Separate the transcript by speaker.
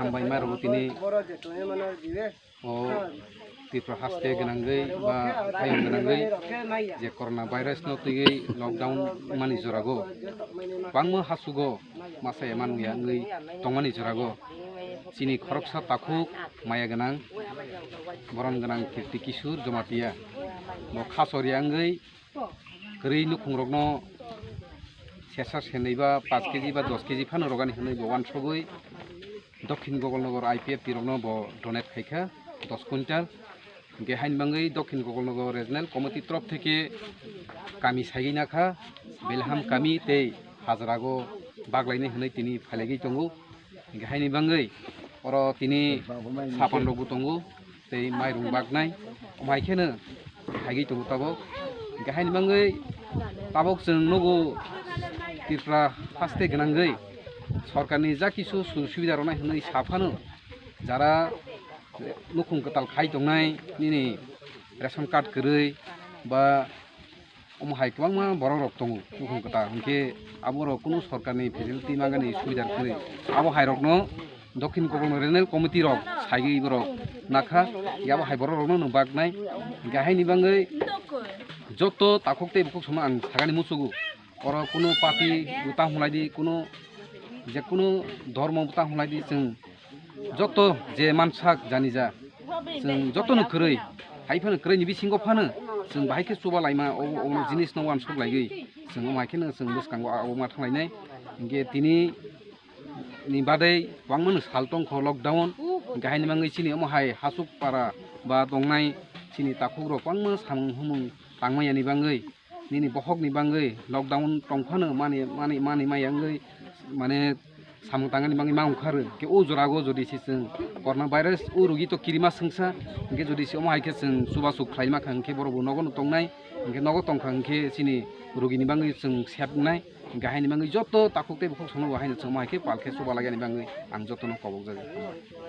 Speaker 1: tangbai maru tini tirpra haste genangai ba ayam genangai je corona virus no tigi lockdown mani jorago bangma hasugo masa eman ya ngai tongmani jorago sini khoroksa takuk maya genang boron genang kirti kisur jomatia no khasori angai geri nukhungrok no sesa senei ba 5 kg ba 10 kg phano rogani hunai bo wansogoi দক্ষিণ গগলনগর IPF টিরনো ব donate খাইখা 10 quintal গেহাইন বাঙ্গই দক্ষিণ গগলনগর regional committee তরফ থেকে কামি সাইগিনাখা বেলহাম কামি তেই হাজারাগো বাগলাইনে হनै তিনি ফাইলাগি তঙ্গু গেহাইনি বাঙ্গই or তিনি সাপান রগু তঙ্গু তেই মাইরুং বাগনাই মাইखेनो হাইগি তঙ্गु তাবो গেহাইনি बांगै তাবक जों नगु तिरफ्रा फास्टे गनांगै सरकारनि जा किसु सुबिदा रनाय हनै साफानो जारा नुखुं कताल खाइ दंनाय निनि रेशन कार्ड गरै बा अमहाय गोबां बर' रक दङ नुखुं कता हनके आबर कुनु सरकारनि फेसिलिटि मागानि सुबिदा गरै आबो हायरकनो दक्षिण गगलनगर रिजनाल कमिटि रक साइगै बरक नाखा याबो हाय बर' रकनो बागनाय गाहायनि बांगै जत ताखकते बुखक समा आं सागानि मुसुगु अर कुनु पार्टी उता हुलायदि कुनु जे कुनु धर्म उता हुलायदि जों जत जे मानसा जानि जा जों जतनो खरै हायफानो खरैनि बिसिंग फानो जों बाहायके सुबा लायमा अ जिनिस न वान सब लायगै जों मायखेनो जों लसकांग अमा थांलायनाय गे तिनि नि बादै वांमोन सालटं ख लकडाउन गाहायनि मांगै सिनि अमहाय हासुक पारा बा दंनाय सिनि ताखुग्र वांमो सामु हुमु तांमायानि बांगै निनि बहकनि बांगै लकडाउन टंफानो माने मायांगै माने सामु तांगानि बांगै मा ओंखारो के ओ जरागो जदिसि जों करना भाइरास ओ रुगि तो किरिमा संसा के जदिसि अमहायके जों सुबासु खाइमा खांके बरबो नगनो तंनाय के नगो तंखांके सिनि रुगिनि बांगै जों सेबनाय गाहायनि बांगै जत ताखुकते बुखक सनो बाहायनो जों मायके पालके सुबा लागानि बांगै आं जतनो कबक जागोन।